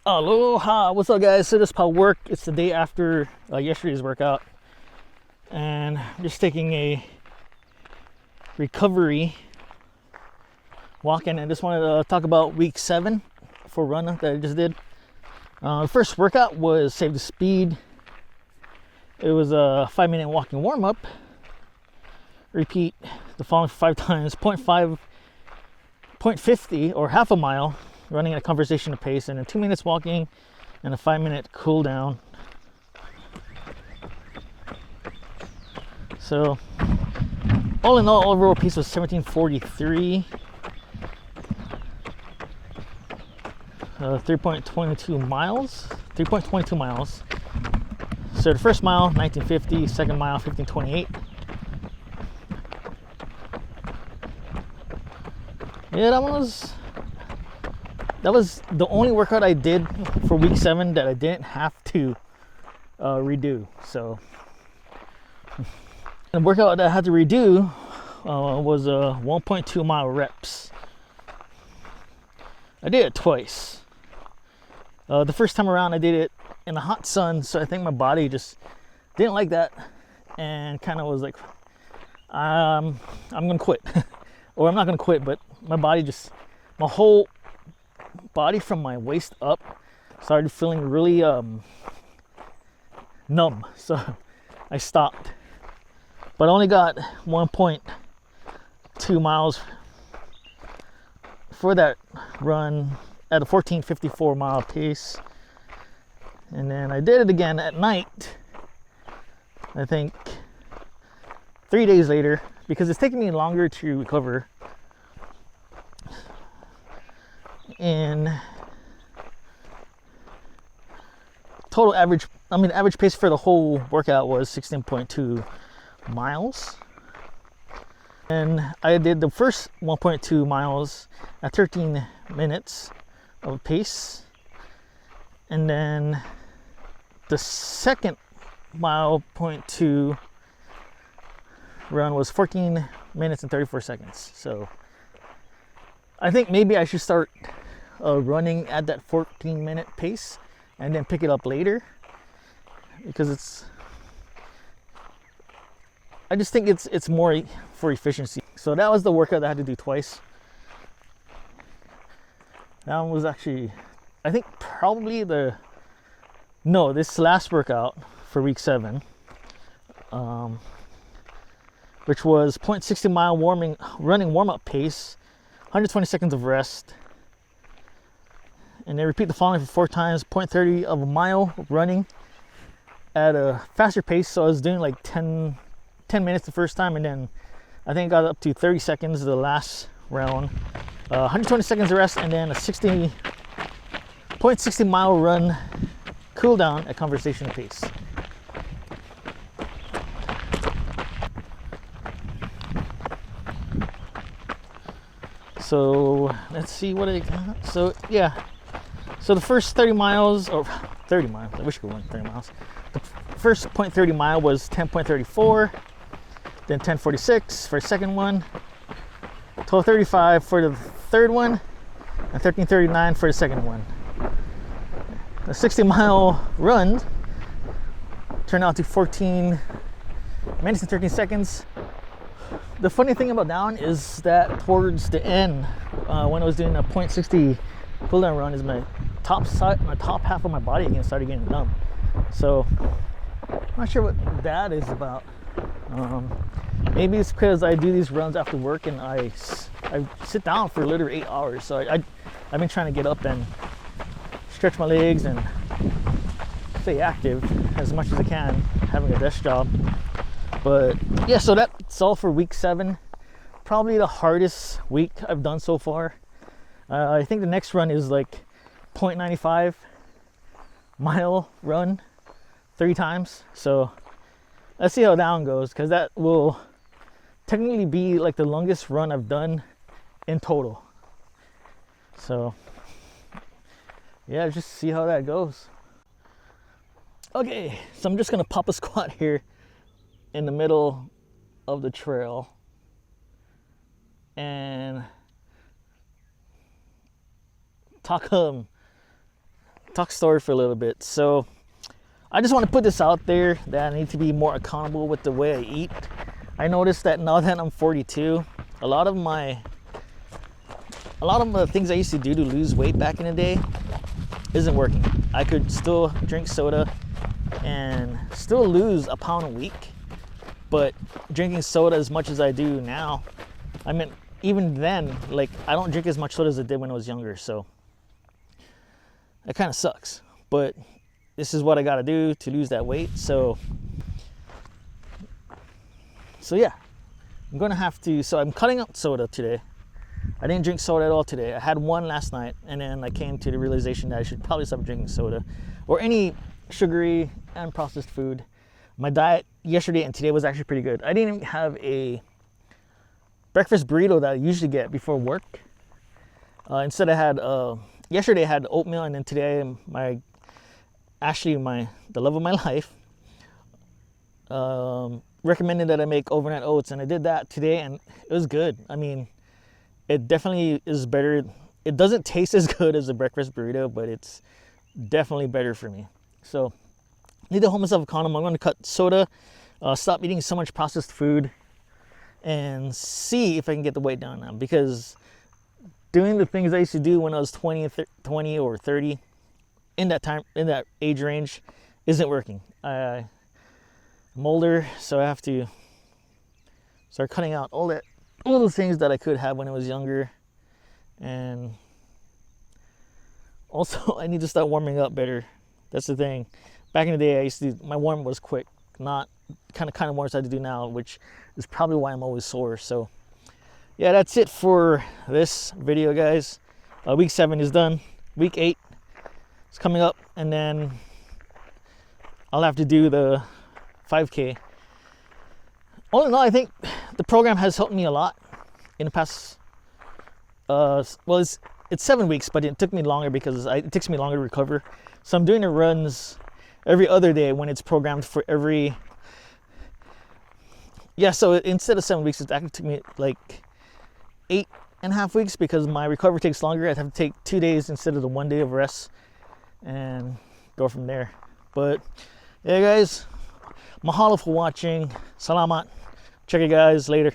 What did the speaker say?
Aloha, what's up guys? So this is work. It's the day after yesterday's workout, and I'm just taking a recovery walk in. I just wanted to talk about week 7 for Runna that I just did. The first workout was Save the Speed. It was a 5-minute walking warm-up. Repeat the following 5 times, 0.50 or half a mile running at a conversational pace, and then 2 minutes walking and a 5-minute cool down. So all in all, overall pace was 17:43, 3.22 miles. So the first mile 19:50, second mile 15:28. Yeah, that was the only workout I did for week 7 that I didn't have to redo. So the workout that I had to redo was 1.2 mile reps. I did it twice. The first time around I did it in the hot sun, so I think my body just didn't like that and kind of was like, I'm gonna quit. Or I'm not gonna quit, but my whole body from my waist up started feeling really numb, so I stopped. But I only got 1.2 miles for that run at a 14:54 mile pace, and then I did it again at night, I think 3 days later, because it's taking me longer to recover. And average pace for the whole workout was 16.2 miles. And I did the first 1.2 miles at 13 minutes of pace. And then the second mile 0.2 run was 14 minutes and 34 seconds. So I think maybe I should start running at that 14-minute pace and then pick it up later, because I just think it's more for efficiency. So that was the workout that I had to do twice. That one was actually, I think probably this last workout for week 7, which was 0.60 mile running warm-up pace, 120 seconds of rest, and then repeat the following for 4 times, 0.30 of a mile running at a faster pace. So I was doing like 10 minutes the first time, and then I think I got up to 30 seconds the last round, 120 seconds of rest, and then a 0.60 mile run cool down at conversational pace. So let's see what I got. So yeah, so the first 30 miles, I wish I could run 30 miles. The first 0.30 mile was 10.34, then 10.46 for the second one, 12.35 for the third one, and 13.39 for the second one. The 60-mile run turned out to 14 minutes and 13 seconds. The funny thing about that one is that towards the end, when I was doing a 0.60 cool down run, is my top half of my body again started getting numb. So I'm not sure what that is about. Maybe it's because I do these runs after work and I sit down for literally 8 hours. So I've been trying to get up and stretch my legs and stay active as much as I can, having a desk job. But yeah, so that's all for week 7. Probably the hardest week I've done so far. I think the next run is like 0.95 mile run 3 times. So let's see how that one goes, because that will technically be like the longest run I've done in total. So yeah, just see how that goes. Okay, so I'm just gonna pop a squat here in the middle of the trail and talk talk story for a little bit. So I just want to put this out there that I need to be more accountable with the way I eat. I noticed that now that I'm 42, a lot of the things I used to do to lose weight back in the day isn't working. I could still drink soda and still lose a pound a week, but drinking soda as much as I do now, I mean, even then, like, I don't drink as much soda as I did when I was younger, so it kind of sucks. But this is what I got to do to lose that weight. So yeah, I'm gonna have to. So I'm cutting out soda today. I didn't drink soda at all today. I had one last night, and then I came to the realization that I should probably stop drinking soda or any sugary and processed food. My diet yesterday and today was actually pretty good. I didn't even have a breakfast burrito that I usually get before work. Instead, I had yesterday I had oatmeal, and then today the love of my life recommended that I make overnight oats, and I did that today, and it was good. I mean, it definitely is better. It doesn't taste as good as a breakfast burrito, but it's definitely better for me. So I need to hold myself accountable. I'm going to cut soda, stop eating so much processed food, and see if I can get the weight down now. Because doing the things I used to do when I was 20 or 30, in that age range, isn't working. I'm older, so I have to start cutting out all those things that I could have when I was younger. And also, I need to start warming up better. That's the thing. Back in the day, my warm was quick, not kind of warm as I do now, which is probably why I'm always sore. So yeah, that's it for this video, guys. Week 7 is done. Week 8 is coming up, and then I'll have to do the 5K. All in all, I think the program has helped me a lot in the past. Well, it's 7 weeks, but it took me longer because it takes me longer to recover. So I'm doing the runs every other day when it's programmed for every. Yeah, so instead of 7 weeks, it actually took me like 8.5 weeks because my recovery takes longer. I'd have to take 2 days instead of the 1 day of rest and go from there. But yeah, guys, mahalo for watching. Salamat. Check you guys later.